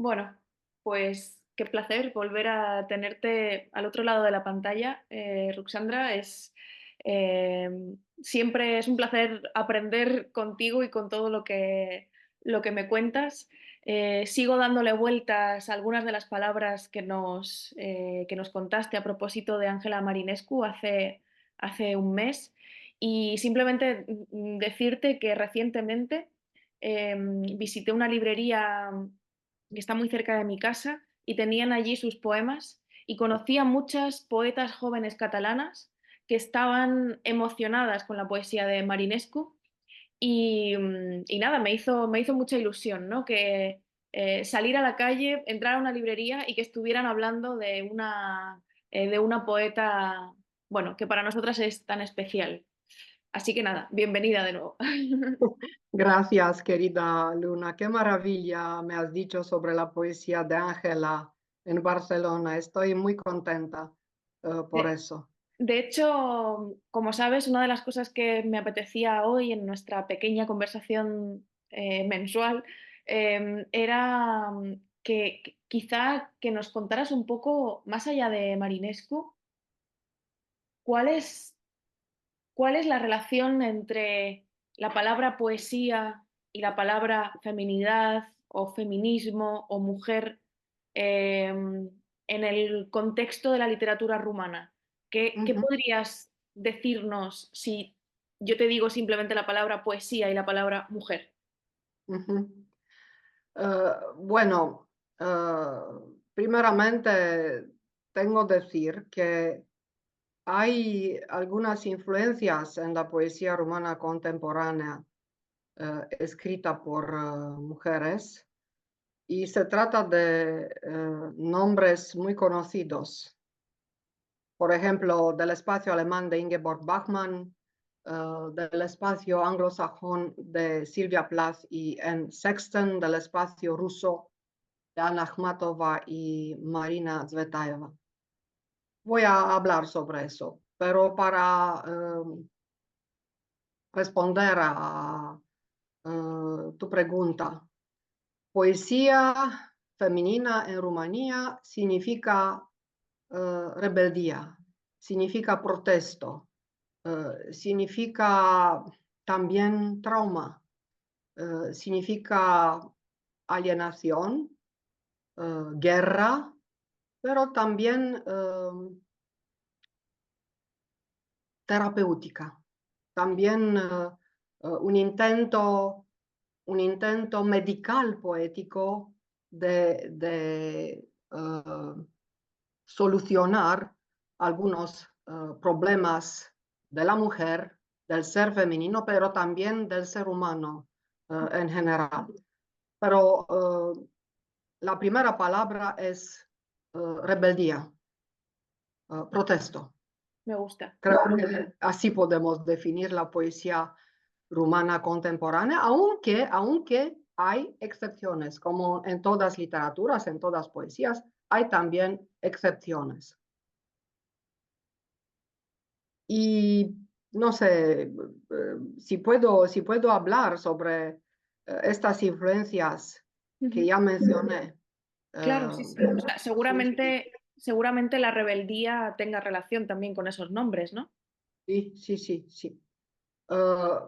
Bueno, pues qué placer volver a tenerte al otro lado de la pantalla, Ruxandra. Siempre es un placer aprender contigo y con todo lo que me cuentas. Sigo dándole vueltas a algunas de las palabras que nos contaste a propósito de Ángela Marinescu hace un mes y simplemente decirte que recientemente visité una librería que está muy cerca de mi casa y tenían allí sus poemas y conocí a muchas poetas jóvenes catalanas que estaban emocionadas con la poesía de Marinescu y nada, me hizo mucha ilusión, ¿no? Que salir a la calle, entrar a una librería y que estuvieran hablando de una poeta, bueno, que para nosotras es tan especial. Así que nada, bienvenida de nuevo. Gracias, querida Luna. Qué maravilla me has dicho sobre la poesía de Ángela en Barcelona. Estoy muy contenta por eso. De hecho, como sabes, una de las cosas que me apetecía hoy en nuestra pequeña conversación mensual era que quizá que nos contaras un poco, más allá de Marinescu, cuál es, cuál es la relación entre la palabra poesía y la palabra feminidad o feminismo o mujer en el contexto de la literatura rumana. ¿Qué Ujú, podrías decirnos si yo te digo simplemente la palabra poesía y la palabra mujer? ujú. Bueno, primeramente tengo que decir que hay algunas influencias en la poesía rumana contemporánea escrita por mujeres. Y se trata de nombres muy conocidos, por ejemplo, del espacio alemán de Ingeborg Bachmann, del espacio anglosajón de Sylvia Plath y Anne Sexton, del espacio ruso de Anna Akhmatova y Marina Tsvetaeva. Voy a hablar sobre eso, pero para responder a tu pregunta, poesía femenina en Rumanía significa rebeldía, significa protesto, significa también trauma, significa alienación, guerra, pero también terapéutica, también un intento medical poético de solucionar algunos problemas de la mujer, del ser femenino, pero también del ser humano en general. Pero la primera palabra es rebeldía, protesto. Me gusta. Creo que así podemos definir la poesía rumana contemporánea, aunque hay excepciones, como en todas literaturas, en todas poesías, hay también excepciones. Y no sé si puedo hablar sobre estas influencias que Ujú. ya mencioné. Claro, Eh, sí, sí. O sea, seguramente la rebeldía tenga relación también con esos nombres, ¿no? sí, sí, sí, sí. Eh,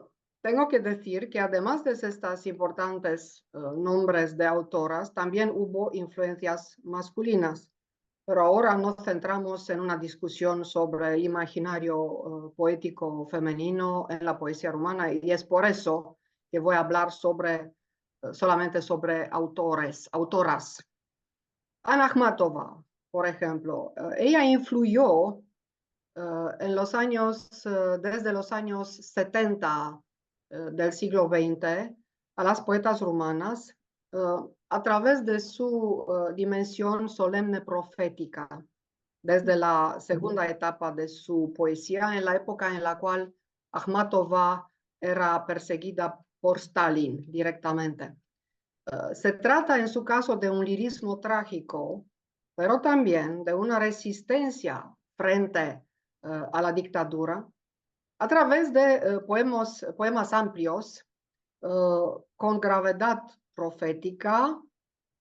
Tengo que decir que además de estas importantes nombres de autoras, también hubo influencias masculinas. Pero ahora nos centramos en una discusión sobre el imaginario poético femenino en la poesía rumana y es por eso que voy a hablar solamente sobre autoras. Anna Akhmatova, por ejemplo, ella influyó desde los años 70 del siglo XX a las poetas rumanas eh, a través de su dimensión solemne profética, desde la segunda etapa de su poesía, en la época en la cual Akhmatova era perseguida por Stalin directamente. Se trata en su caso de un lirismo trágico, pero también de una resistencia frente a la dictadura a través de poemas amplios con gravedad profética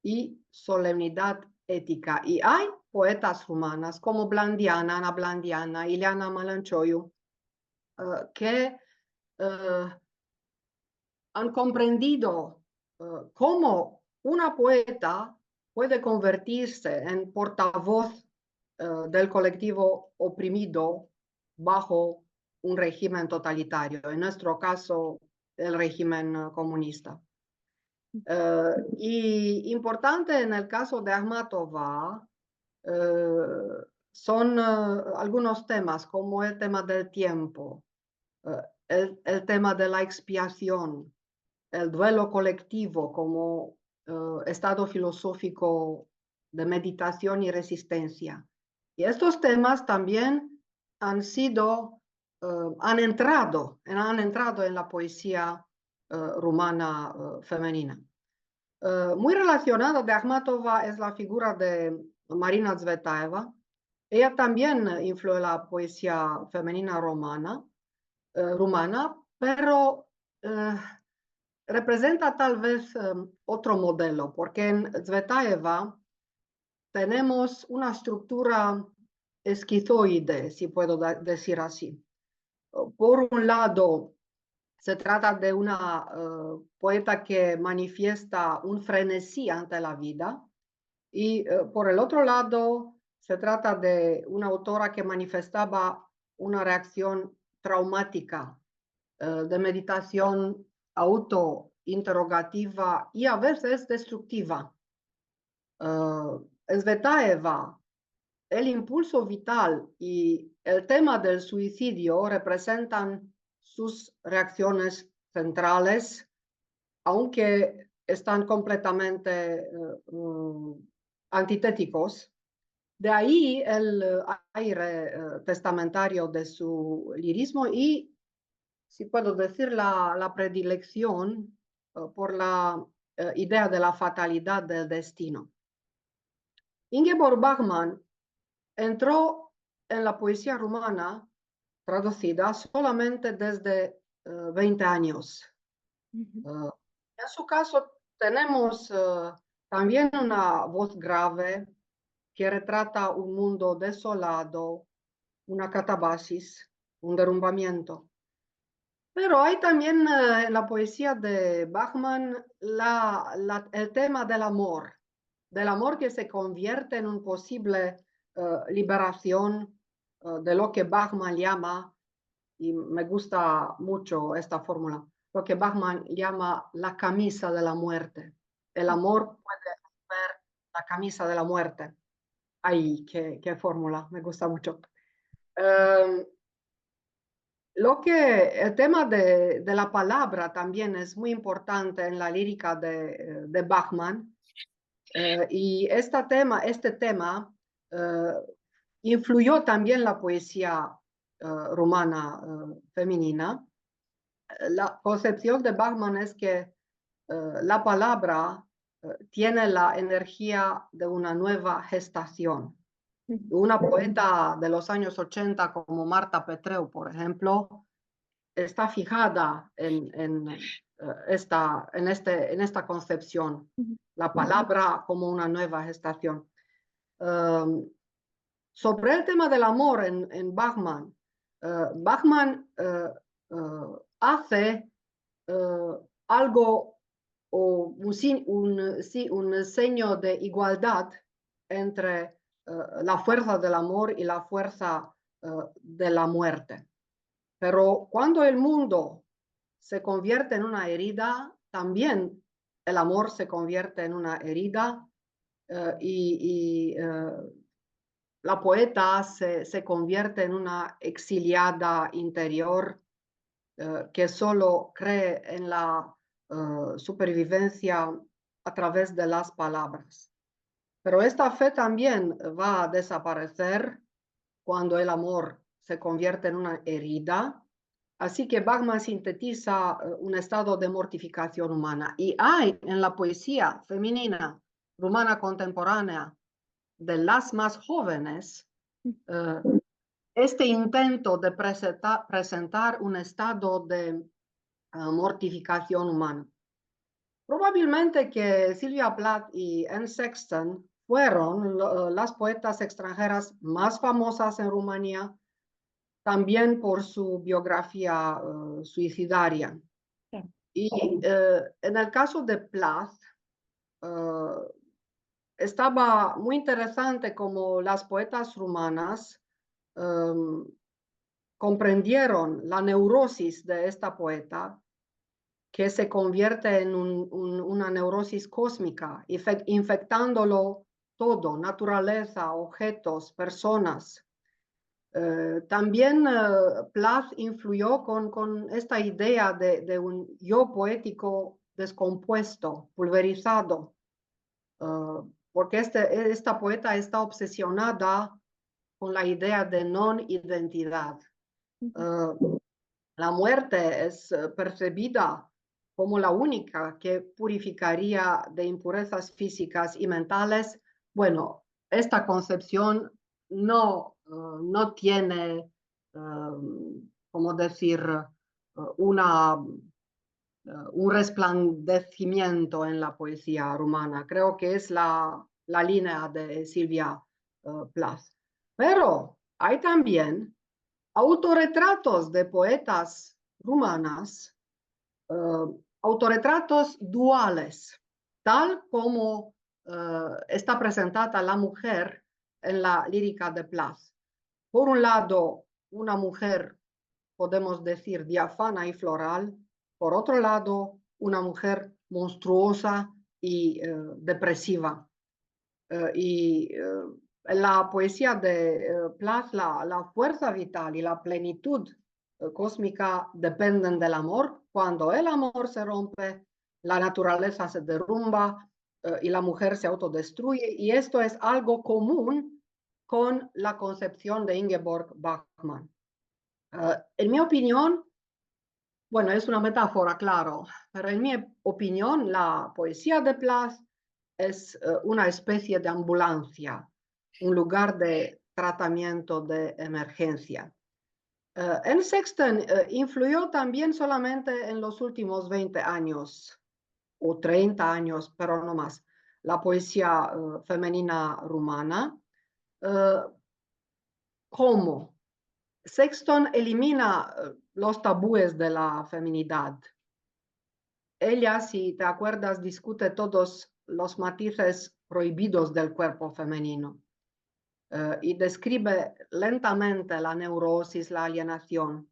y solemnidad ética. Y hay poetas rumanas como Blandiana, Ana Blandiana, Ileana Malanchoiu, que han comprendido cómo una poeta puede convertirse en portavoz del colectivo oprimido bajo un régimen totalitario, en nuestro caso, el régimen comunista. Y importante en el caso de Akhmatova son algunos temas, como el tema del tiempo, el tema de la expiación, el duelo colectivo como estado filosófico de meditación y resistencia. Y estos temas también han sido, han entrado en la poesía rumana femenina. Muy relacionada de Akhmatova es la figura de Marina Tsvetaeva. Ella también influyó en la poesía femenina rumana, pero representa tal vez otro modelo, porque en Tsvetaeva tenemos una estructura esquizoide, si puedo decir así. Por un lado, se trata de una poeta que manifiesta un frenesí ante la vida, y por el otro lado, se trata de una autora que manifestaba una reacción traumática de meditación autointerrogativa y a veces destructiva. Svetaeva, el impulso vital y el tema del suicidio representan sus reacciones centrales, aunque están completamente antitéticos. De ahí el aire testamentario de su lirismo y, si puedo decir, la predilección por la idea de la fatalidad del destino. Ingeborg Bachmann entró en la poesía rumana traducida solamente desde 20 años. En su caso tenemos también una voz grave que retrata un mundo desolado, una catabasis, un derrumbamiento. Pero hay también en la poesía de Bachmann el tema del amor que se convierte en un posible liberación de lo que Bachmann llama, y me gusta mucho esta fórmula, lo que Bachmann llama la camisa de la muerte. El amor puede romper la camisa de la muerte. Ay, qué fórmula, me gusta mucho. El tema de la palabra también es muy importante en la lírica de Bachmann. Y este tema influyó también la poesía rumana femenina. La concepción de Bachmann es que la palabra tiene la energía de una nueva gestación. Una poeta de los años 80 como Marta Petreu, por ejemplo, está fijada en esta concepción, la palabra como una nueva gestación. Sobre el tema del amor en Bachmann, Bachmann hace algo o un signo de igualdad entre la fuerza del amor y la fuerza de la muerte. Pero cuando el mundo se convierte en una herida, también el amor se convierte en una herida y la poeta se convierte en una exiliada interior que solo cree en la supervivencia a través de las palabras. Pero esta fe también va a desaparecer cuando el amor se convierte en una herida. Así que Bachmann sintetiza un estado de mortificación humana. Y hay en la poesía femenina rumana contemporánea de las más jóvenes este intento de presentar un estado de mortificación humana. Probablemente que Sylvia Plath y Anne Sexton fueron las poetas extranjeras más famosas en Rumanía, también por su biografía suicidaria. Claro. Y en el caso de Plath, estaba muy interesante como las poetas rumanas um, comprendieron la neurosis de esta poeta, que se convierte en una neurosis cósmica, infectándolo todo, naturaleza, objetos, personas. También Plath influyó con esta idea de un yo poético descompuesto, pulverizado, porque esta poeta está obsesionada con la idea de non-identidad. Ujú. La muerte es percibida como la única que purificaría de impurezas físicas y mentales. Bueno, esta concepción no tiene, como decir, una, un resplandecimiento en la poesía rumana. Creo que es la línea de Silvia Plath. Pero hay también autorretratos de poetas rumanas, autorretratos duales, tal como está presentada la mujer en la lírica de Plath. Por un lado, una mujer, podemos decir, diáfana y floral; por otro lado, una mujer monstruosa y depresiva. Y en la poesía de Plath, la fuerza vital y la plenitud cósmica dependen del amor. Cuando el amor se rompe, la naturaleza se derrumba y la mujer se autodestruye. Y esto es algo común con la concepción de Ingeborg Bachmann. En mi opinión, bueno, es una metáfora, claro, pero en mi opinión, la poesía de Plath es una especie de ambulancia, un lugar de tratamiento de emergencia. En Sexton influyó también solamente en los últimos 20 años o 30 años, pero no más, la poesía femenina rumana. Uh, ¿Cómo? Sexton elimina los tabúes de la feminidad. Ella, si te acuerdas, discute todos los matices prohibidos del cuerpo femenino y describe lentamente la neurosis, la alienación.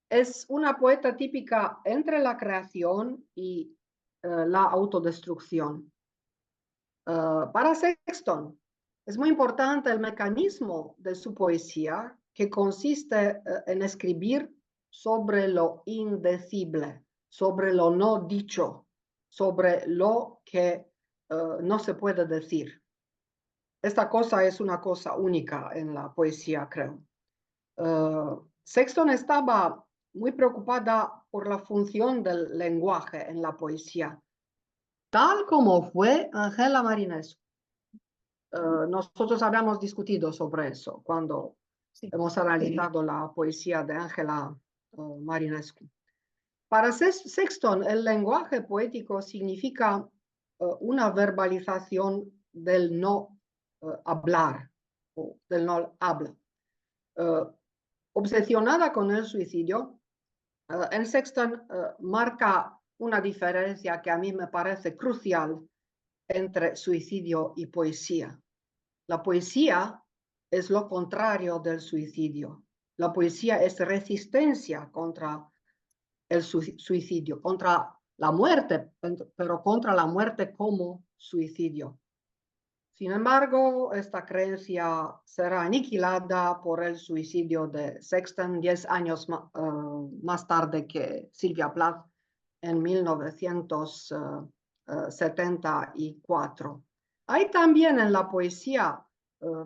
Es una poeta típica entre la creación y la autodestrucción. Para Sexton es muy importante el mecanismo de su poesía, que consiste en escribir sobre lo indecible, sobre lo no dicho, sobre lo que no se puede decir. Esta cosa es una cosa única en la poesía, creo. Sexton estaba muy preocupada por la función del lenguaje en la poesía, tal como fue Angela Marinescu. Nosotros habíamos discutido sobre eso cuando Sí. hemos analizado la poesía de Angela Marinescu. Para Sexton, el lenguaje poético significa una verbalización del no hablar o del no habla. Uh, Obsesionada con el suicidio, en Sexton marca una diferencia que a mí me parece crucial entre suicidio y poesía. La poesía es lo contrario del suicidio. La poesía es resistencia contra el suicidio, contra la muerte, pero contra la muerte como suicidio. Sin embargo, esta creencia será aniquilada por el suicidio de Sexton 10 años más tarde que Sylvia Plath en 1974. Hay también en la poesía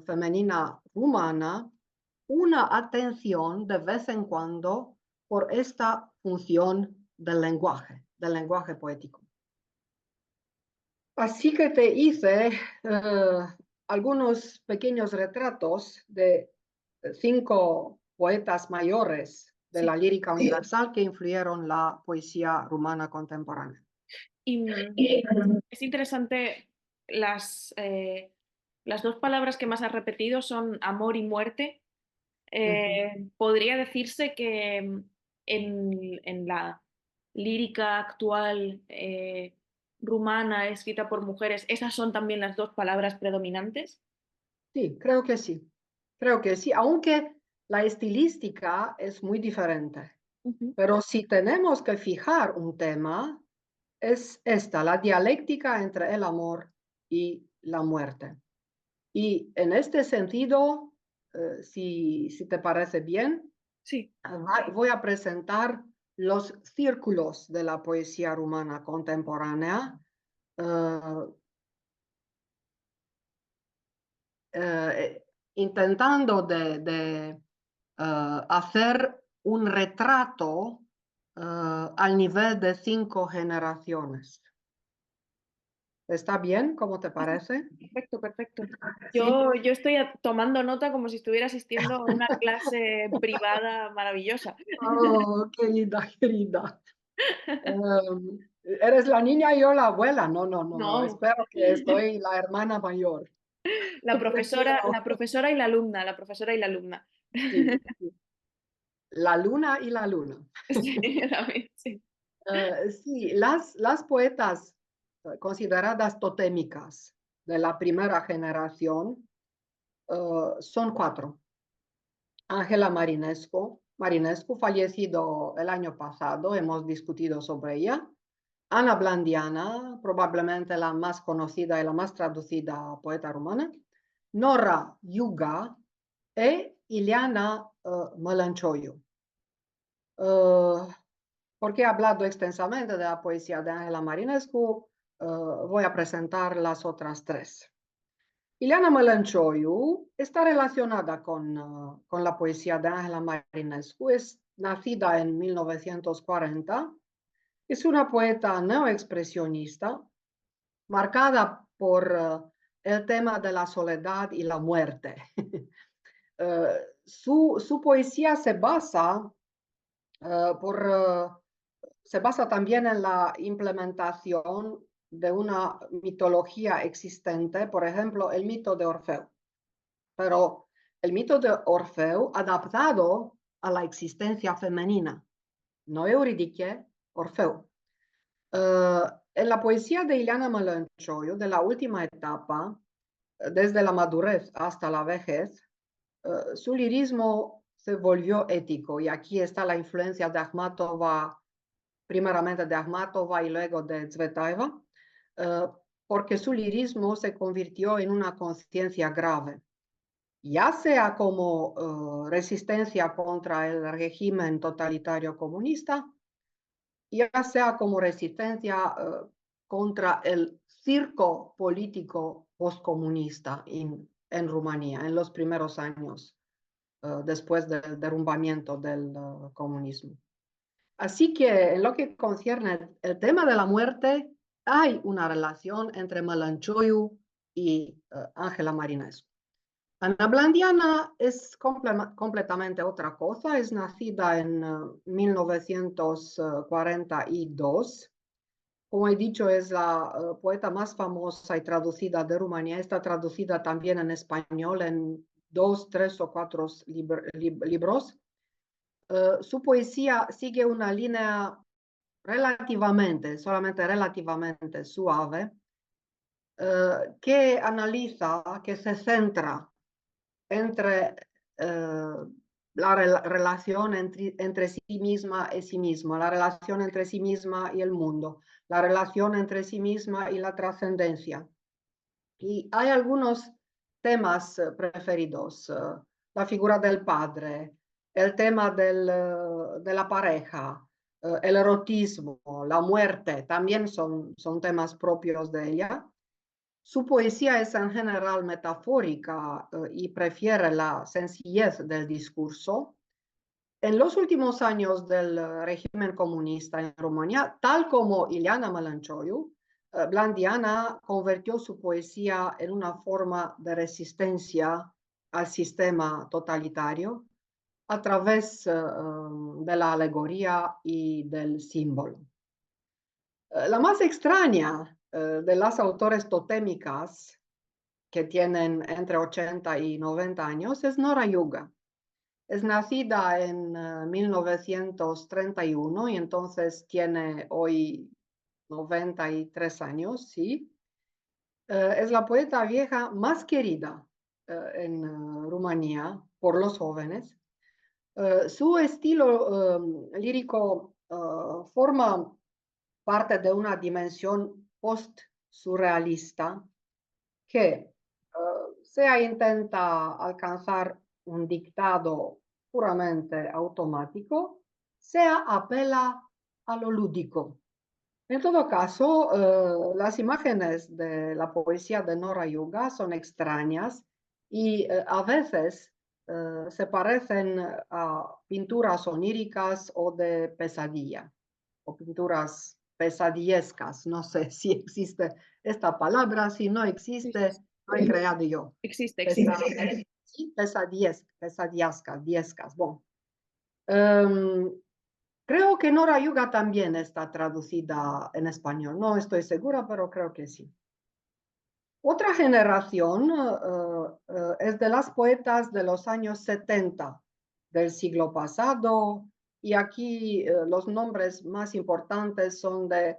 femenina rumana una atención de vez en cuando por esta función del lenguaje poético. Así que te hice algunos pequeños retratos de 5 poetas mayores de Sí. la lírica universal que influyeron la poesía rumana contemporánea. Y es interesante, las dos palabras que más has repetido son amor y muerte. Ujú. Podría decirse que en la lírica actual rumana escrita por mujeres, esas son también las dos palabras predominantes. Sí, creo que sí, aunque la estilística es muy diferente. Ujú. Pero si tenemos que fijar un tema, es esta, la dialéctica entre el amor y la muerte. Y en este sentido, si te parece bien, Sí, voy a presentar los círculos de la poesía rumana contemporánea, eh, intentando hacer un retrato al nivel de 5 generaciones. ¿Está bien? ¿Cómo te parece? perfecto, perfecto. Sí. Yo estoy tomando nota como si estuviera asistiendo a una clase privada maravillosa. Oh, qué linda, qué linda. ¿Eres la niña y yo la abuela? No, no, no, no. No, Espero que estoy la hermana mayor. Prefiero, la profesora y la alumna, la profesora y la alumna. sí, sí. La luna y la luna. Sí, también, sí. Sí, las poetas consideradas totémicas de la primera generación son 4. Ángela Marinescu, fallecido el año pasado, hemos discutido sobre ella. Ana Blandiana, probablemente la más conocida y la más traducida poeta rumana. Nora Yuga e Ileana Mălăncioiu. Porque he hablado extensamente de la poesía de Ángela Marinescu, voy a presentar las otras 3. Ileana Mălăncioiu está relacionada con la poesía de Ángela Marinescu. Es nacida en 1940. Es una poeta neoexpresionista marcada por el tema de la soledad y la muerte. Su poesía se basa también en la implementación de una mitología existente, por ejemplo, el mito de Orfeo. Pero el mito de Orfeo adaptado a la existencia femenina, no Euridice, Orfeo. En la poesía de Ileana Mălăncioiu, de la última etapa, desde la madurez hasta la vejez, su lirismo se volvió ético y aquí está la influencia de Akhmatova, primeramente de Akhmatova y luego de Tsvetaeva, porque su lirismo se convirtió en una conciencia grave, ya sea como resistencia contra el régimen totalitario comunista, ya sea como resistencia contra el circo político postcomunista en Rumanía en los primeros años después del derrumbamiento del comunismo. Así que en lo que concierne el tema de la muerte, hay una relación entre Mălăncioiu y Ángela Marinescu. Ana Blandiana es completamente otra cosa, es nacida en 1942. Como he dicho, es la poeta más famosa y traducida de Rumanía. Está traducida también en español en 2, 3 o 4 libros. Su poesía sigue una línea solamente relativamente suave, que analiza, que se centra entre la relación entre sí misma y sí misma, la relación entre sí misma y el mundo, la relación entre sí misma y la trascendencia. Y hay algunos temas preferidos, la figura del padre, el tema de la pareja, el erotismo, la muerte, también son temas propios de ella. Su poesía es en general metafórica y prefiere la sencillez del discurso. En los últimos años del régimen comunista en Rumanía, tal como Ileana Mălăncioiu, Blandiana convirtió su poesía en una forma de resistencia al sistema totalitario a través de la alegoría y del símbolo. La más extraña de las autores totémicas que tienen entre 80 y 90 años es Nora Yuga. Es nacida en 1931 y entonces tiene hoy 93 años, ¿sí? Es la poeta vieja más querida en Rumanía por los jóvenes. Su estilo lírico forma parte de una dimensión post-surrealista que sea intenta alcanzar un dictado puramente automático, sea apela a lo lúdico. En todo caso, las imágenes de la poesía de Nora Yuga son extrañas y a veces se parecen a pinturas oníricas o de pesadilla, o pinturas pesadillescas. No sé si existe esta palabra, si no Sí, sí, existe, sí. lo he creado yo. Existe, Pesa, existe. sí, pesadillescas, diescas. Bueno. Um, Creo que Nora Yuga también está traducida en español. No estoy segura, pero creo que sí. Otra generación es de las poetas de los años 70 del siglo pasado. Y aquí los nombres más importantes son de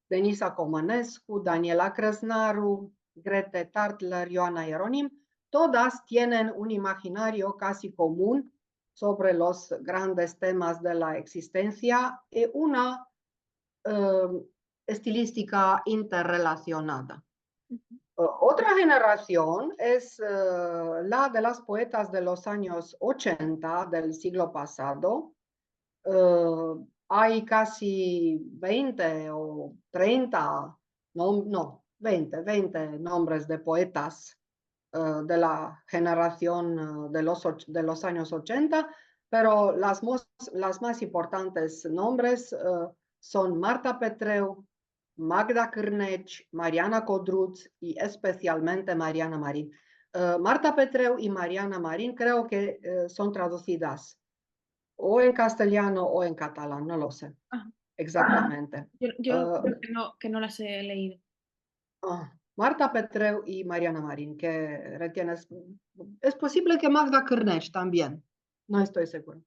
Denisa Comănescu, Daniela Crăznaru, Grete Tartler, Ioana Ieronim. Todas tienen un imaginario casi común sobre los grandes temas de la existencia y una estilística interrelacionada. Otra generación es la de las poetas de los años 80 del siglo pasado. Hay casi 20 o 30, no 20 nombres de poetas de la generación de los años 80, pero las más importantes nombres son Marta Petreu, Magda Cârneci, Mariana Codruț y especialmente Mariana Marín. Marta Petreu y Mariana Marín creo que son traducidas o en castellano o en catalán, no lo sé Ah, exactamente. yo creo que no las he leído. Marta Petreu y Mariana Marín, que retienes. Es posible que Magda Cârneci también, no estoy seguro.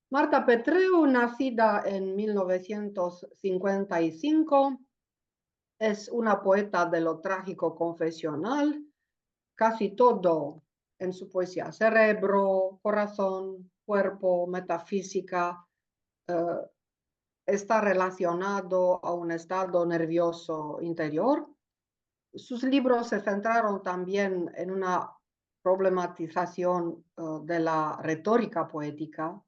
Marta Petreu, nacida en 1955, es una poeta de lo trágico confesional, casi todo en su poesía, cerebro, corazón, cuerpo, metafísica, eh, está relacionado a un estado nervioso interior. Sus libros se centraron también en una problematización de la retórica poética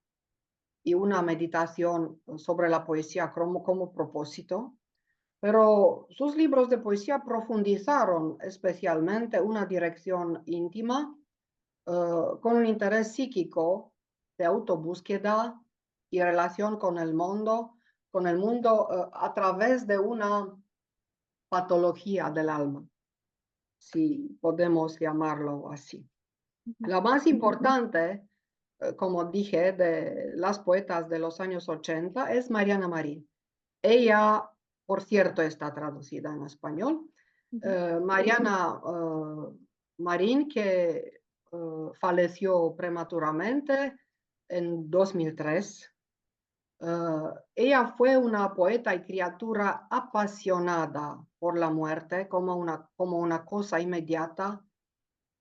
y una meditación sobre la poesía como propósito, pero sus libros de poesía profundizaron especialmente una dirección íntima con un interés psíquico de autobúsqueda y relación con el mundo a través de una patología del alma, si podemos llamarlo así. La más importante, como dije, de las poetas de los años 80 es Mariana Marín. Ella, por cierto, está traducida en español. Mariana Marín, que falleció prematuramente en 2003. Ella fue una poeta y criatura apasionada por la muerte como una cosa inmediata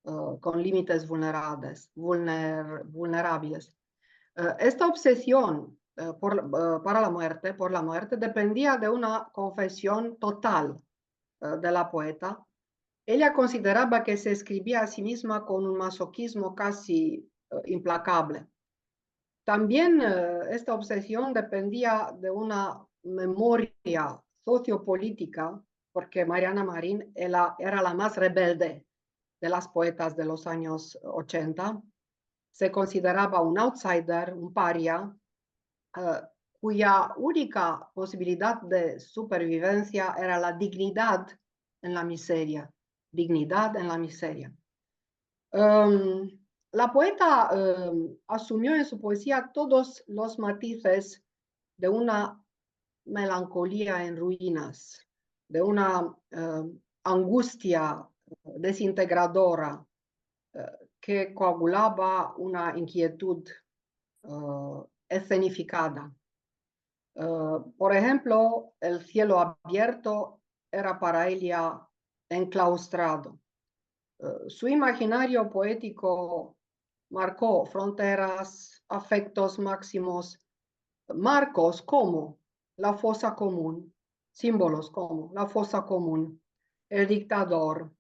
con límites vulnerables. Esta obsesión por la muerte dependía de una confesión total de la poeta. Ella consideraba que se escribía a sí misma con un masoquismo casi implacable. También esta obsesión dependía de una memoria sociopolítica, porque Mariana Marín era la más rebelde de las poetas de los años 80. Se consideraba un outsider, un paria, uh, cuya única posibilidad de supervivencia era la dignidad en la miseria. Dignidad en la miseria. La poeta asumió en su poesía todos los matices de una melancolía en ruinas, de una angustia desintegradora que coagulaba una inquietud escenificada. Por ejemplo, el cielo abierto era para ella enclaustrado. Su imaginario poético marcó fronteras, afectos máximos, marcos como la fosa común, símbolos como la fosa común, el dictador,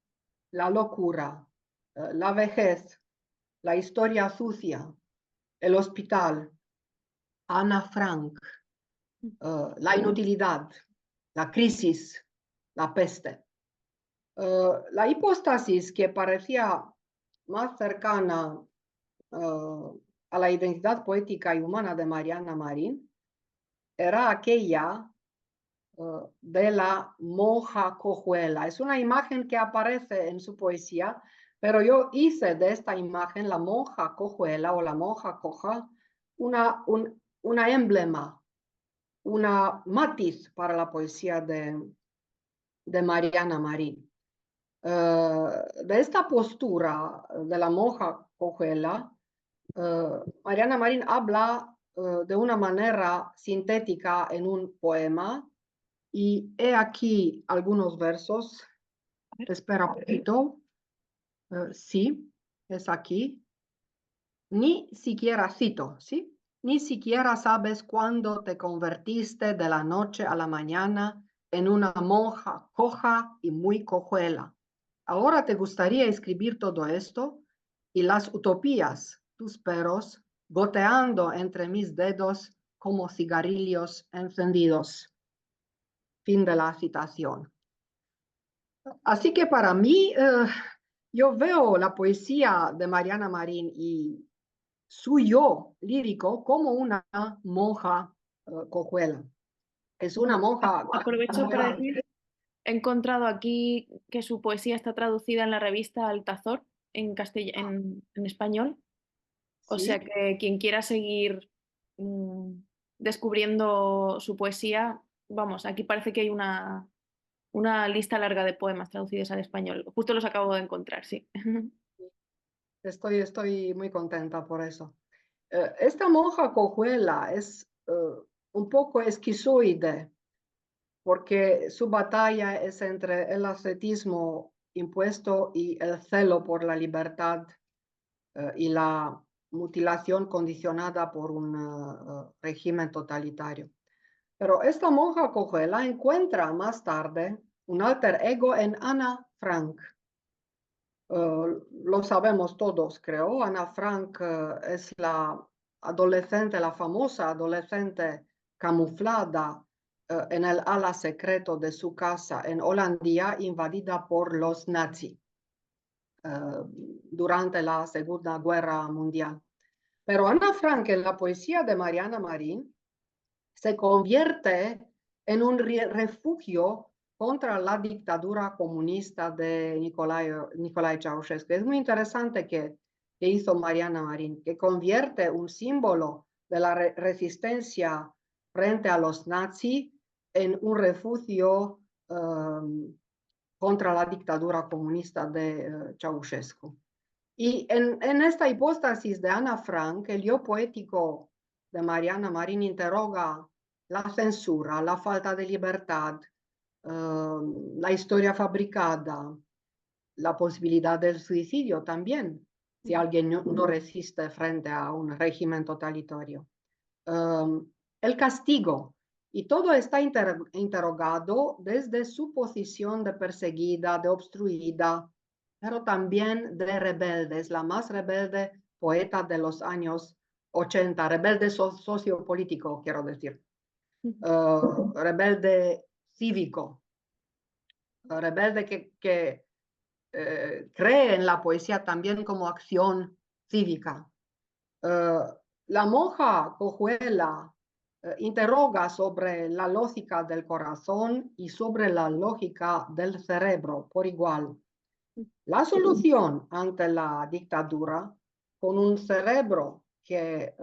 la locura, la vejez, la historia sucia, el hospital, Ana Frank, la inutilidad, la crisis, la peste. La hipóstasis que parecía más cercana a la identidad poética y humana de Mariana Marín era aquella de la monja cojuela. Es una imagen que aparece en su poesía, pero yo hice de esta imagen, la monja cojuela o la monja coja, una emblema, una matiz para la poesía de Mariana Marín. De esta postura de la monja cojuela, Mariana Marín habla de una manera sintética en un poema y he aquí algunos versos. Espera un poquito. Sí, es aquí. Ni siquiera cito, ¿sí? Ni siquiera sabes cuándo te convertiste de la noche a la mañana en una monja coja y muy cojuela. Ahora te gustaría escribir todo esto y las utopías, tus peros, goteando entre mis dedos como cigarrillos encendidos. Fin de la citación. Así que para mí, yo veo la poesía de Mariana Marín y su yo lírico como una monja cojuela. Es una monja. Aprovecho para decir, he encontrado aquí que su poesía está traducida en la revista Altazor en español. O sea Sí, que quien quiera seguir mm, descubriendo su poesía, vamos, aquí parece que hay una lista larga de poemas traducidos al español. Justo los acabo de encontrar, sí. estoy muy contenta por eso. Esta monja cojuela es un poco esquizoide porque su batalla es entre el ascetismo impuesto y el celo por la libertad y la mutilación condicionada por un régimen totalitario. Pero esta monja cojuela encuentra más tarde un alter ego en Ana Frank. Lo sabemos todos, creo. Ana Frank es la adolescente, la famosa adolescente camuflada en el ala secreto de su casa en Holanda, invadida por los nazis durante la Segunda Guerra Mundial. Pero Ana Frank en la poesía de Mariana Marín se convierte en un refugio contra la dictadura comunista de Nicolae Ceausescu. Es muy interesante que hizo Mariana Marín, que convierte un símbolo de la resistencia frente a los nazis en un refugio contra la dictadura comunista de Ceausescu. Y en esta hipóstasis de Ana Frank, el yo poético de Mariana Marín interroga la censura, la falta de libertad, la historia fabricada, la posibilidad del suicidio también, si alguien no resiste frente a un régimen totalitario. El castigo, y todo está interrogado desde su posición de perseguida, de obstruida, pero también de rebelde. Es la más rebelde poeta de los años 80, rebelde sociopolítico, quiero decir, rebelde cívico, rebelde que cree en la poesía también como acción cívica. La monja cojuela interroga sobre la lógica del corazón y sobre la lógica del cerebro por igual. La solución ante la dictadura, con un cerebro que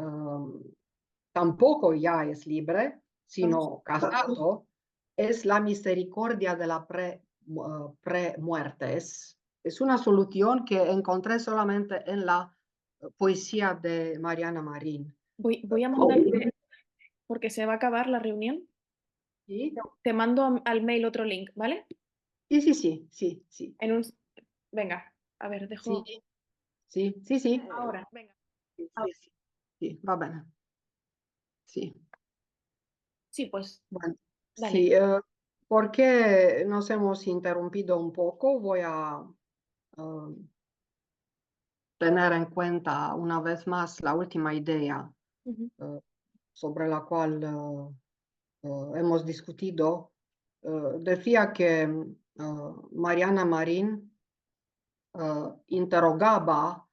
tampoco ya es libre, sino casado, es la misericordia de la premuerte. Es una solución que encontré solamente en la poesía de Mariana Marín. Voy a mandarte, porque se va a acabar la reunión, ¿Sí? te mando al mail otro link, ¿vale? Sí, sí, sí, sí, sí, En un... Venga, a ver, sí, dejo... sí, sí, sí, Ahora, venga. sí, Ahora. sí, sí, va bene, sí. Sí, pues, Bueno, dale. sí, porque nos hemos interrumpido un poco, voy a tener en cuenta una vez más la última idea Ujú, eh, sobre la cual hemos discutido. Decía que Mariana Marín interrogaba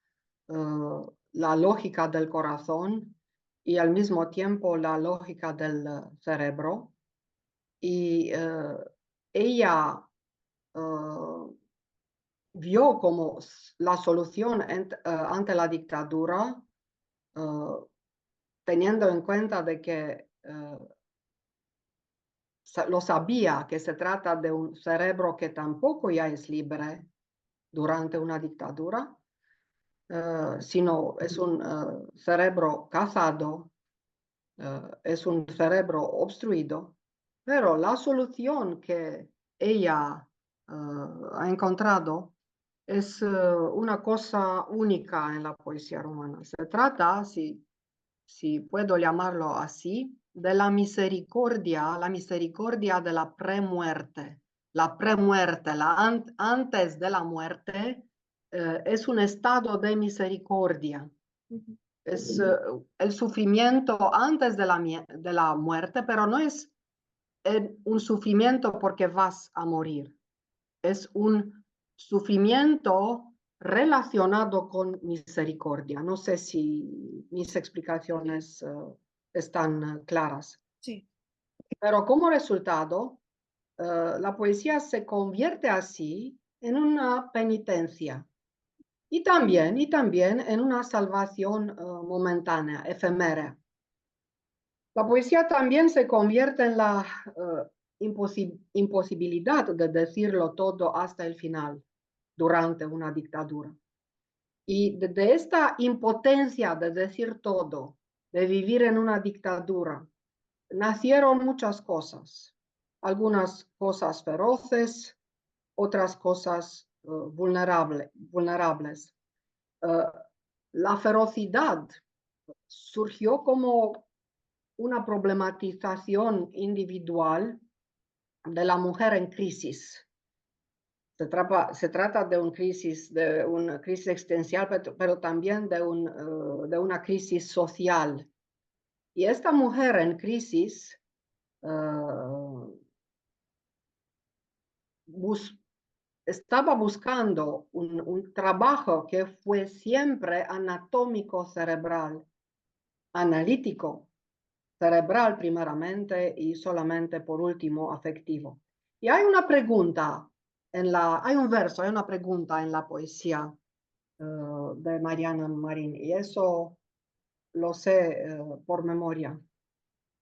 la lógica del corazón y al mismo tiempo la lógica del cerebro. Y ella vio como la solución ante la dictadura, teniendo en cuenta de que lo sabía que se trata de un cerebro que tampoco ya es libre durante una dictadura, sino es un cerebro cazado, es un cerebro obstruido, pero la solución que ella ha encontrado es una cosa única en la poesía romana. Se trata, si puedo llamarlo así, de la misericordia de la premuerte. La premuerte, antes de la muerte, es un estado de misericordia. ujú, Es el sufrimiento antes de la muerte, pero no es un sufrimiento porque vas a morir. Es un sufrimiento relacionado con misericordia. No sé si mis explicaciones están claras. sí. Pero como resultado, la poesía se convierte así en una penitencia y también en una salvación momentánea, efemera. La poesía también se convierte en la imposibilidad de decirlo todo hasta el final durante una dictadura. Y de esta impotencia de decir todo, de vivir en una dictadura, nacieron muchas cosas. Algunas cosas feroces, otras cosas vulnerables. Uh, la ferocidad surgió como una problematización individual de la mujer en crisis. Se trata de una crisis existencial, pero también de una crisis social. Y esta mujer en crisis bus estaba buscando un trabajo que fue siempre anatómico cerebral, analítico cerebral primeramente y solamente por último afectivo. Y hay una pregunta hay un verso, hay una pregunta en la poesía de Mariana Marín y eso lo sé por memoria.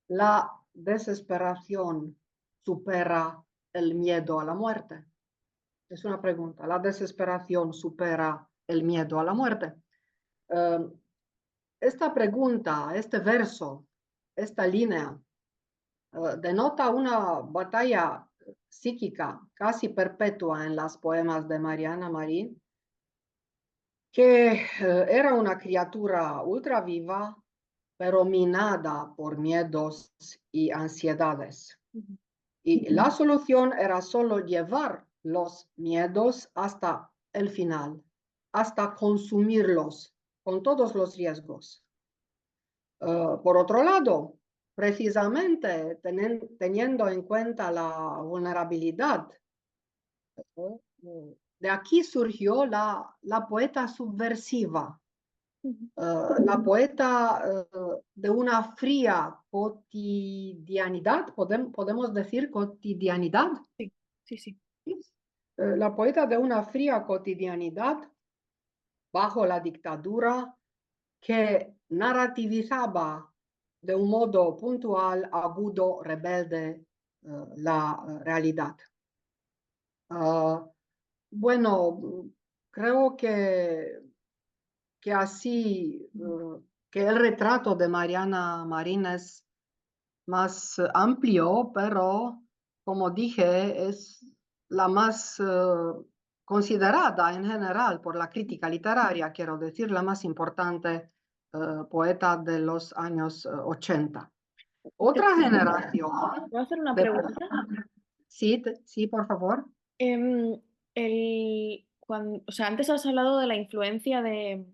La desesperación supera el miedo a la muerte. Es una pregunta. La desesperación supera el miedo a la muerte. Uh, esta pregunta, este verso, esta línea, denota una batalla psíquica casi perpetua en los poemas de Mariana Marín, que era una criatura ultra viva, pero minada por miedos y ansiedades. Ujú, Y la solución era solo llevar los miedos hasta el final, hasta consumirlos con todos los riesgos. Por otro lado, precisamente teniendo en cuenta la vulnerabilidad, de aquí surgió la poeta subversiva, ujú. la poeta de una fría cotidianidad, podemos decir cotidianidad, Sí, sí, sí. la poeta de una fría cotidianidad bajo la dictadura que narrativizaba de un modo puntual, agudo, rebelde, la realidad. Bueno, creo que así, que el retrato de Mariana Marín es más amplio, pero como dije, es la más considerada en general por la crítica literaria, quiero decir, la más importante poeta de los años 80. ¿Te Otra generación puedo hacer una de... pregunta? Sí, sí, por favor. Em, o sea, antes has hablado de la influencia de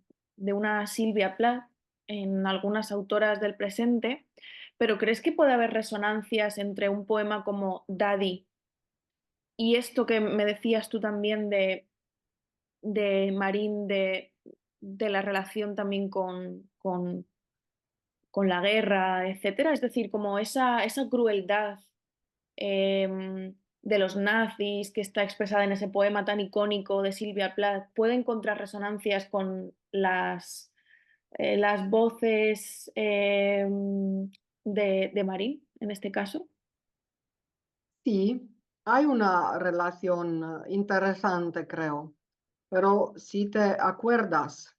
una Silvia Plath en algunas autoras del presente, pero ¿crees que puede haber resonancias entre un poema como Daddy y esto que me decías tú también de Marín, de la relación también con la guerra, etcétera? Es decir, como esa crueldad de los nazis que está expresada en ese poema tan icónico de Silvia Plath, puede encontrar resonancias con las voces de Marín, en este caso. Sí, hay una relación interesante, creo, pero si te acuerdas,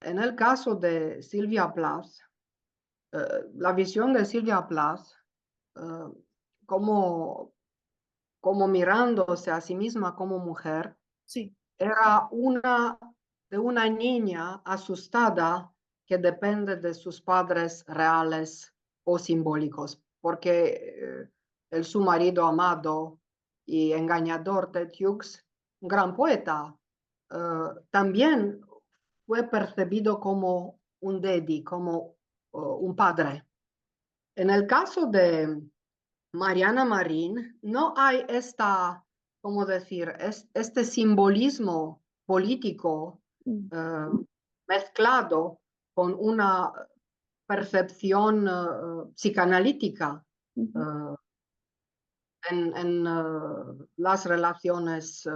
en el caso de Silvia Plath, la visión de Silvia Plath, eh, como, como mirándose a sí misma como mujer, Sí. era una de una niña asustada que depende de sus padres reales o simbólicos, porque su marido amado y engañador Ted Hughes, un gran poeta, también fue percibido como un daddy, como un padre. En el caso de Mariana Marín, no hay ¿cómo decir? Este simbolismo político Mm. eh, mezclado con una percepción psicanalítica Ujú, eh, en las relaciones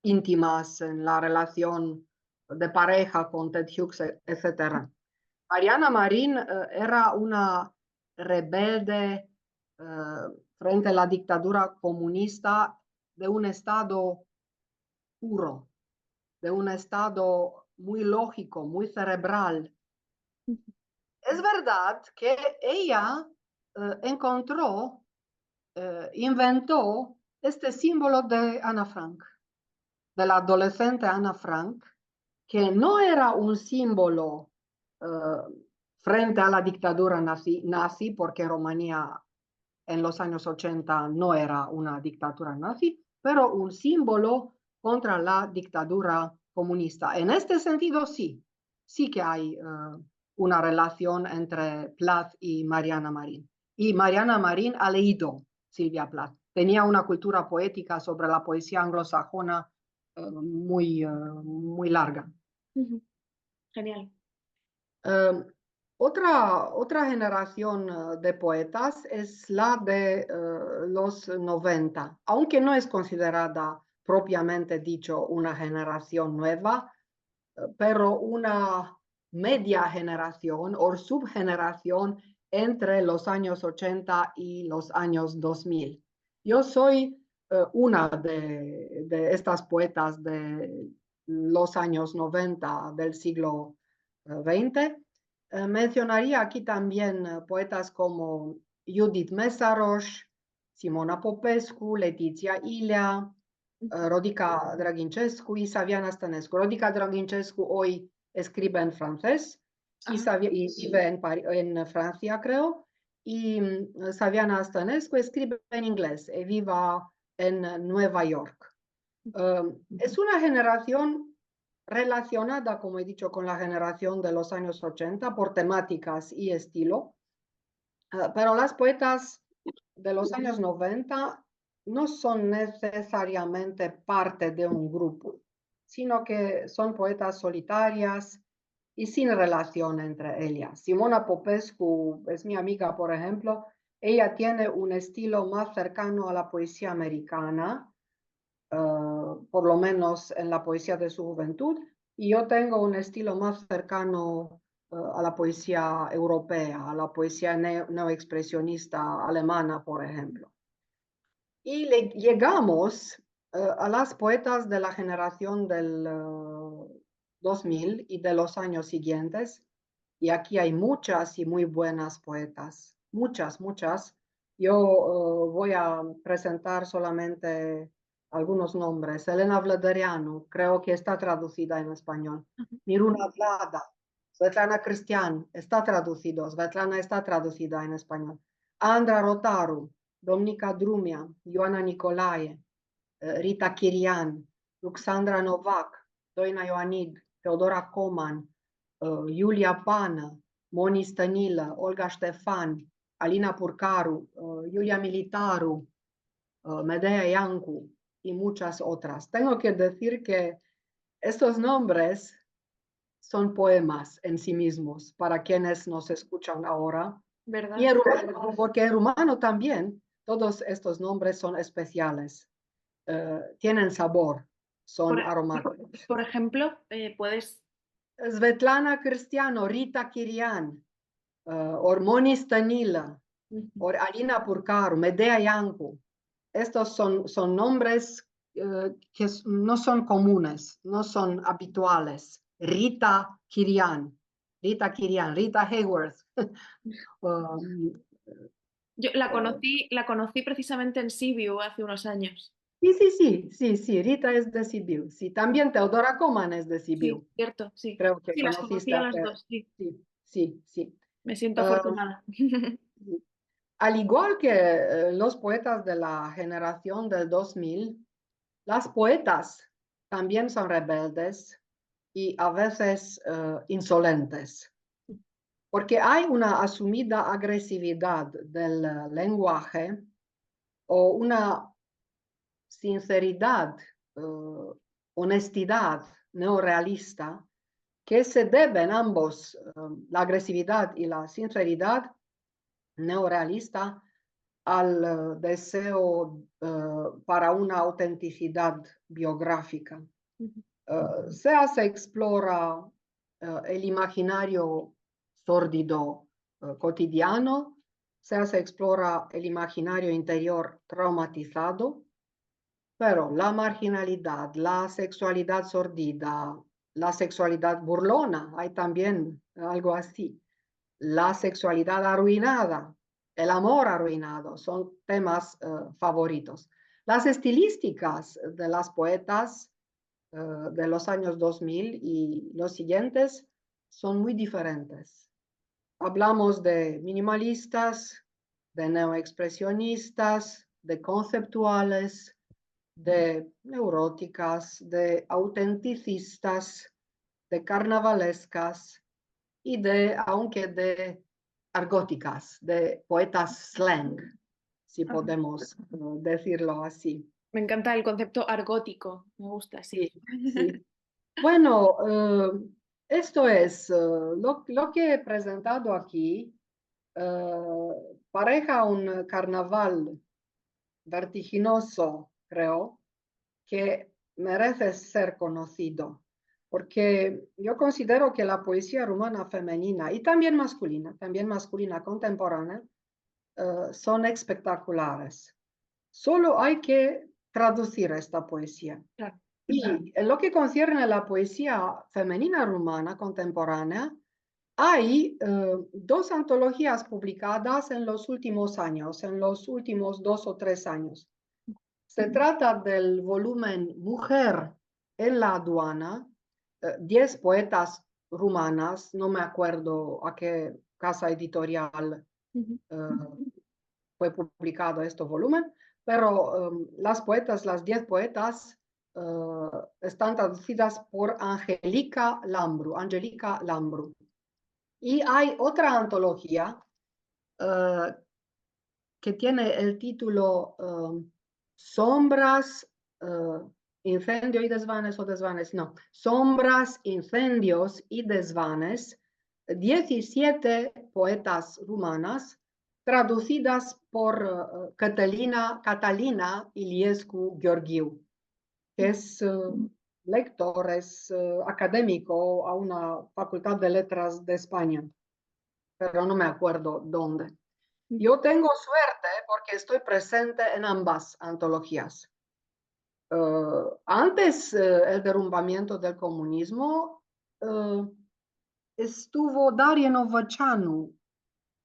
íntimas, en la relación de pareja con Ted Hughes, etc. Mariana Marín era una rebelde frente a la dictadura comunista de un estado puro, de un estado muy lógico, muy cerebral. ujú, Es verdad que ella inventó este símbolo de Ana Frank, de la adolescente Ana Frank, que no era un símbolo frente a la dictadura nazi, porque Rumanía en los años 80 no era una dictadura nazi, pero un símbolo contra la dictadura comunista. En este sentido, sí, sí que hay una relación entre Plath y Mariana Marín. Y Mariana Marín ha leído Silvia Plath. Tenía una cultura poética sobre la poesía anglosajona muy larga. ujú. Genial. Eh, otra generación de poetas es la de los 90, aunque no es considerada propiamente dicho una generación nueva, pero una media generación o subgeneración entre los años 80 y los años 2000. Yo soy una de estas poetas de los años 90 del siglo XX. Mencionaría aquí también poetas como Judith Meszaros, Simona Popescu, Letizia Ilea, Rodica Dragincescu y Saviana Stănescu. Rodica Dragincescu hoy escribe en francés Ajá. y vive en Francia, creo, y Saviana Stănescu escribe en inglés y vive en Nueva York. Es una generación relacionada, como he dicho, con la generación de los años 80 por temáticas y estilo, pero las poetas de los años 90 no son necesariamente parte de un grupo, sino que son poetas solitarias y sin relación entre ellas. Simona Popescu es mi amiga, por ejemplo. Ella tiene un estilo más cercano a la poesía americana, por lo menos en la poesía de su juventud, y yo tengo un estilo más cercano a la poesía europea, a la poesía neoexpresionista alemana, por ejemplo. Y llegamos a las poetas de la generación del 2000 y de los años siguientes, y aquí hay muchas y muy buenas poetas, muchas, muchas. Yo voy a presentar solamente algunos nombres. Elena Vladerianu, creo que está traducida en español. Miruna Vlada, Svetlana Cristian, está traducido. Svetlana está traducida en español. Andra Rotaru, Domnica Drumia, Ioana Nicolae, Rita Chirian, Luxandra Novak, Doina Ioanid, Teodora Coman, Iulia Pană, Moni Stănilă, Olga Ștefan, Alina Purcaru, Iulia Militaru, Medea Iancu y muchas otras. Tengo que decir que estos nombres son poemas en sí mismos para quienes nos escuchan ahora. Y ¿Verdad? en rumano, porque en rumano también todos estos nombres son especiales, tienen sabor, Por, son aromáticos. por ejemplo, puedes... Svetlana Cristiano, Rita Chirian, or Moni Stănilă, Ujú. or Alina Purcaru, Medea Iancu. Estos son nombres que no son comunes, no son habituales. Rita Chirian, Rita Hayworth. um, Yo la conocí precisamente en Sibiu hace unos años. sí, Rita es de Sibiu. Sí, también Teodora Coman es de Sí, Sibiu. cierto, sí. Creo que Sí, las conocí conociste a a las dos, sí. sí. Me siento Uh, afortunada. Al igual que los poetas de la generación del 2000, las poetas también son rebeldes y a veces insolentes, porque hay una asumida agresividad del lenguaje o una sinceridad, honestidad neorealista que se deben ambos, la agresividad y la sinceridad neorealista, al deseo para una autenticidad biográfica. Sea se explora el imaginario sórdido cotidiano, sea se explora el imaginario interior traumatizado, pero la marginalidad, la sexualidad sordida, la sexualidad burlona, hay también algo así, la sexualidad arruinada, el amor arruinado, son temas favoritos. Las estilísticas de las poetas de los años 2000 y los siguientes son muy diferentes. Hablamos de minimalistas, de neoexpresionistas, de conceptuales, de neuróticas, de autenticistas, de carnavalescas y de, aunque de argóticas, de poetas slang, si Ajá. podemos decirlo así. Me encanta el concepto argótico, me gusta, sí. Sí. Bueno, esto es lo que he presentado aquí. Pareja un carnaval vertiginoso, creo, que merece ser conocido, porque yo considero que la poesía rumana femenina y también masculina contemporánea, son espectaculares. Solo hay que traducir esta poesía. Claro. Y en lo que concierne a la poesía femenina rumana contemporánea, hay dos antologías publicadas en los últimos años, en los últimos 2 o 3 años. Se trata del volumen Mujer en la aduana, 10 poetas rumanas, no me acuerdo a qué casa editorial Ujú. fue publicado este volumen, pero las 10 poetas están traducidas por Angelica Lambru. Y hay otra antología uh, que tiene el título Sombras, Incendio y Desvanes o Desvanes, no, Sombras, Incendios y Desvanes, 17 poetas rumanas traducidas por Catalina Iliescu Gheorghiu, que es lector, es académico a una facultad de letras de España, pero no me acuerdo dónde. Yo tengo suerte porque estoy presente en ambas antologías. Antes el derrumbamiento del comunismo, estuvo Darie Novăceanu,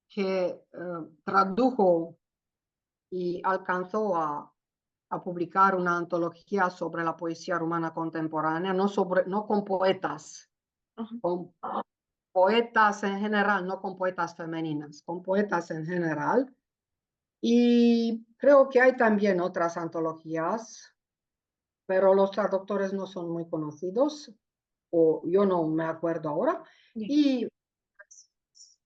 que tradujo y alcanzó a publicar una antología sobre la poesía rumana contemporánea, no con poetas, Ajá. con poetas en general, no con poetas femeninas, con poetas en general. Y creo que hay también otras antologías, pero los traductores no son muy conocidos, o yo no me acuerdo ahora. Yeah. Y,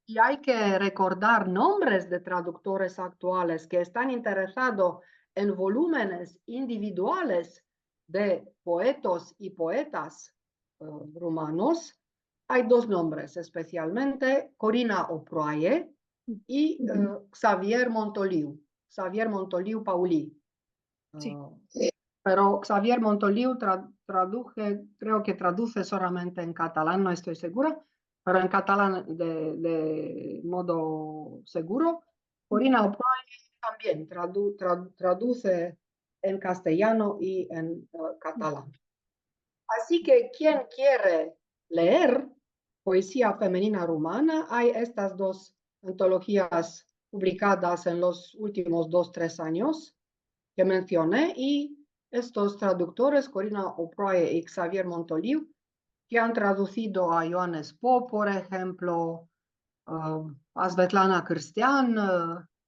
y hay que recordar nombres de traductores actuales que están interesados en volúmenes individuales de poetos y poetas rumanos. Hay dos nombres, especialmente Corina Oproaie y Xavier Montoliu. Xavier Montoliu Pauli. Sí. Pero Xavier Montoliu creo que traduce solamente en catalán, no estoy segura, pero en catalán de modo seguro. Corina O'Brien también traduce en castellano y en catalán. Así que quien quiere leer poesía femenina rumana, hay estas dos antologías publicadas en los últimos 2, 3 años que mencioné y estos traductores, Corina Oproaie y Xavier Montoliu, que han traducido a Ioanes Po, por ejemplo, a Svetlana Cristian,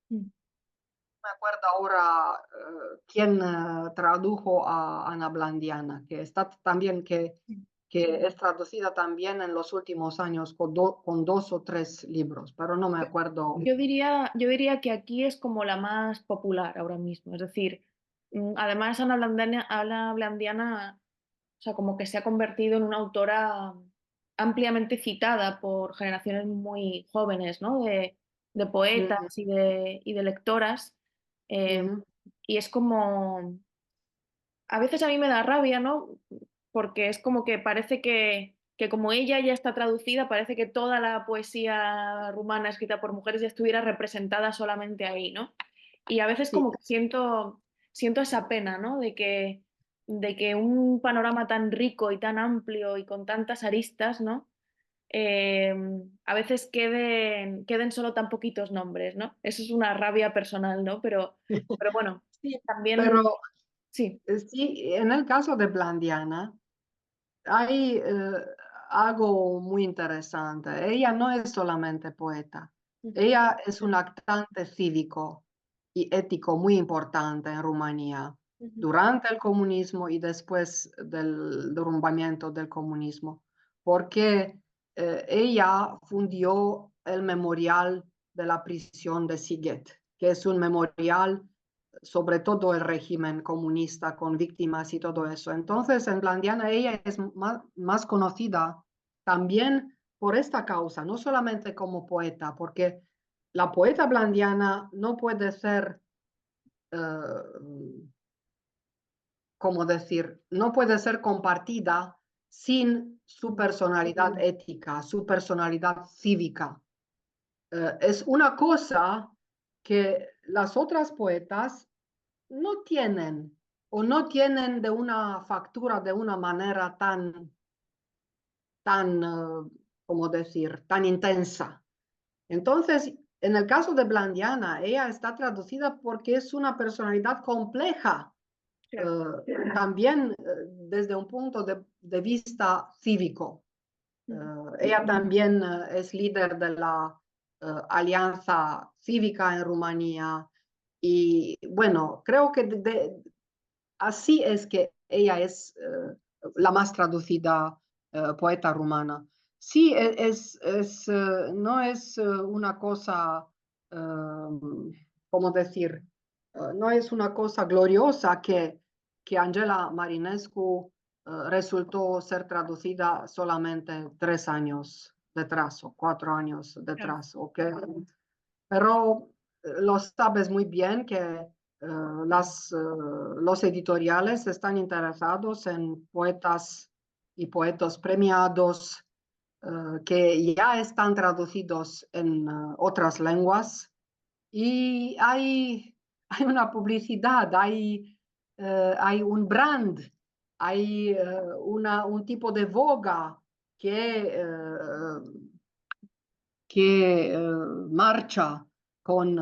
me acuerdo ahora quién tradujo a Ana Blandiana, que está también, que es traducida también en los últimos años con 2 o 3 libros, pero no me acuerdo. Yo diría que aquí es como la más popular ahora mismo. Es decir, además Ana Blandiana, o sea, como que se ha convertido en una autora ampliamente citada por generaciones muy jóvenes, ¿no? De poetas Mm, y de lectoras. Eh, mm, y es como, a veces a mí me da rabia, ¿no? Porque es como que parece que como ella ya está traducida, parece que toda la poesía rumana escrita por mujeres ya estuviera representada solamente ahí, ¿no? Y a veces sí. como que siento esa pena, ¿no? De que un panorama tan rico y tan amplio y con tantas aristas, ¿no? Eh, a veces queden solo tan poquitos nombres, ¿no? Eso es una rabia personal, ¿no? Pero bueno, Sí, también, pero sí. sí, en el caso de Blandiana, hay algo muy interesante. Ella no es solamente poeta, Ujú, ella es un actante cívico y ético muy importante en Rumanía ujú, durante el comunismo y después del derrumbamiento del comunismo, porque ella fundió el memorial de la prisión de Sighet, que es un memorial sobre todo el régimen comunista con víctimas y todo eso. Entonces, en Blandiana ella es más conocida también por esta causa, no solamente como poeta, porque la poeta blandiana no puede ser, como decir, no puede ser compartida sin su personalidad ética, su personalidad cívica. Es una cosa que las otras poetas no tienen o no tienen de una factura de una manera tan, como decir, tan intensa. Entonces, en el caso de Blandiana, ella está traducida porque es una personalidad compleja, claro. también desde un punto de vista cívico. Ujú. Ella también es líder de la Alianza Cívica en Rumanía. Y bueno, creo que así es que ella es la más traducida poeta rumana. Sí, no es una cosa, ¿cómo decir? No es una cosa gloriosa que Angela Marinescu resultó ser traducida solamente 3 años detrás o 4 años Claro. detrás, ¿ok? Pero lo sabes muy bien que los editoriales están interesados en poetas y poetas premiados que ya están traducidos en otras lenguas y hay una publicidad, hay un brand, hay un tipo de boga que, que marcha con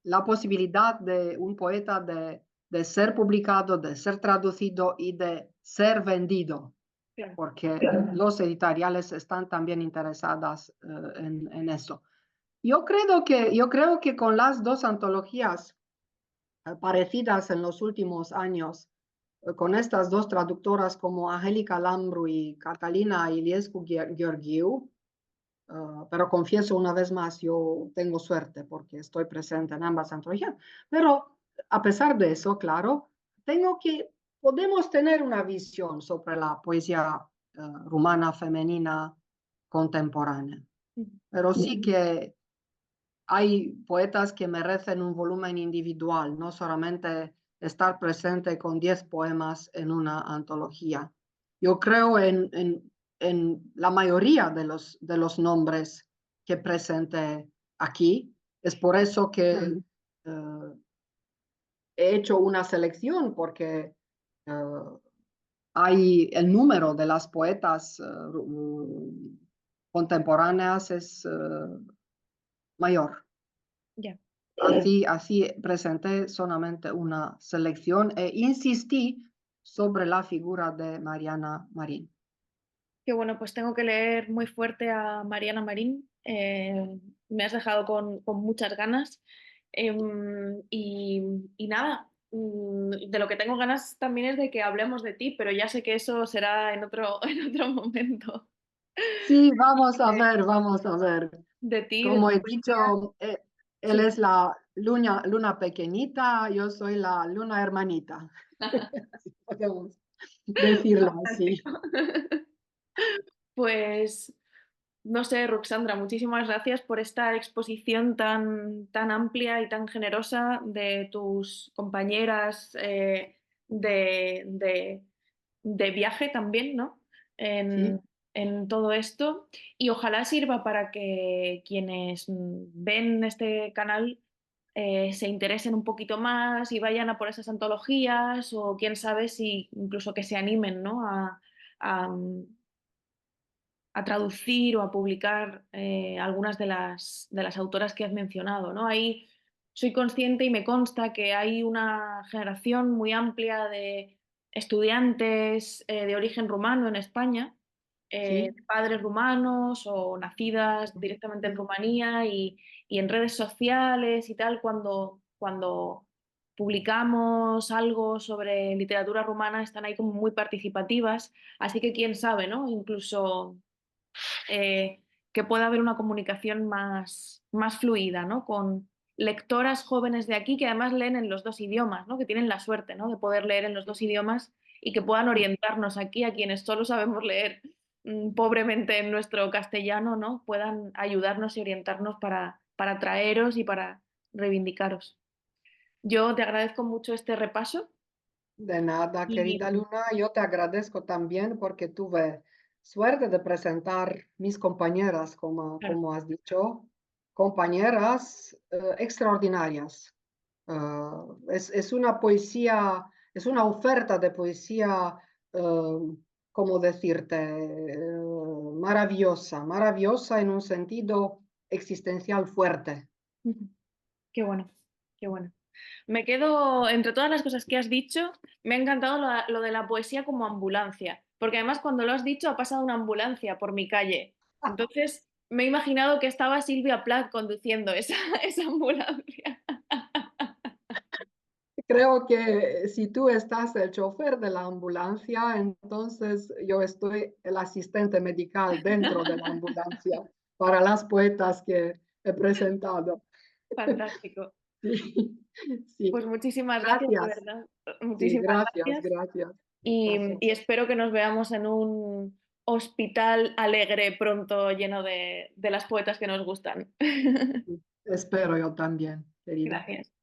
la posibilidad de un poeta de ser publicado, de ser traducido y de ser vendido, Claro. porque los editoriales están también interesadas en eso. Yo creo que con las dos antologías parecidas en los últimos años, con estas dos traductoras como Angélica Lambru y Catalina Iliescu Gheorghiu, pero confieso una vez más, yo tengo suerte porque estoy presente en ambas antologías, pero a pesar de eso, claro, podemos tener una visión sobre la poesía rumana femenina contemporánea, pero sí que hay poetas que merecen un volumen individual, no solamente estar presente con 10 poemas en una antología. Yo creo en la mayoría de los nombres que presente aquí. Es por eso que he hecho una selección, porque hay el número de las poetas contemporáneas es mayor. Ya. Así presenté solamente una selección e insistí sobre la figura de Mariana Marín. Que bueno, pues tengo que leer muy fuerte a Mariana Marín. Me has dejado con muchas ganas. Y nada, de lo que tengo ganas también es de que hablemos de ti, pero ya sé que eso será en otro, en otro momento. Sí, vamos a ver, vamos a ver. De ti, de Como tu he poesía. dicho, él Sí, es la luna pequeñita, yo soy la luna hermanita. Así podemos decirlo así. fantástico. Pues no sé, Ruxandra, muchísimas gracias por esta exposición tan amplia y tan generosa de tus compañeras de, de- de viaje también, ¿no? En, Sí, en todo esto. Y ojalá sirva para que quienes ven este canal se interesen un poquito más y vayan a por esas antologías o quién sabe si incluso que se animen, ¿no? a, a traducir o a publicar algunas de las autoras que has mencionado, ¿no? Ahí soy consciente y me consta que hay una generación muy amplia de estudiantes de origen rumano en España, sí, padres rumanos o nacidas directamente en Rumanía y en redes sociales y tal, cuando publicamos algo sobre literatura rumana, están ahí como muy participativas, así que quién sabe, ¿no? Incluso que pueda haber una comunicación más fluida, ¿no? Con lectoras jóvenes de aquí que además leen en los dos idiomas, ¿no? Que tienen la suerte, ¿no? De poder leer en los dos idiomas y que puedan orientarnos aquí a quienes solo sabemos leer pobremente en nuestro castellano, ¿no? Puedan ayudarnos y orientarnos para traeros y para reivindicaros. Yo te agradezco mucho este repaso de nada, querida y Luna. Yo te agradezco también porque tuve suerte de presentar mis compañeras, claro, como has dicho, compañeras extraordinarias. Es una poesía, es una oferta de poesía, ¿cómo decirte? Maravillosa, maravillosa en un sentido existencial fuerte. qué bueno, qué bueno. Me quedo, entre todas las cosas que has dicho, me ha encantado lo de la poesía como ambulancia, porque además cuando lo has dicho ha pasado una ambulancia por mi calle. Entonces me he imaginado que estaba Silvia Plath conduciendo esa, esa ambulancia. Creo que si tú estás el chofer de la ambulancia, entonces yo estoy el asistente medical dentro de la ambulancia para las poetas que he presentado. Fantástico. Sí, sí. Pues muchísimas gracias, de Gracias. verdad. Sí, Muchísimas gracias, gracias. gracias, Y gracias. espero que nos veamos en un hospital alegre pronto, lleno de las poetas que nos gustan. Espero yo también, querida. Gracias.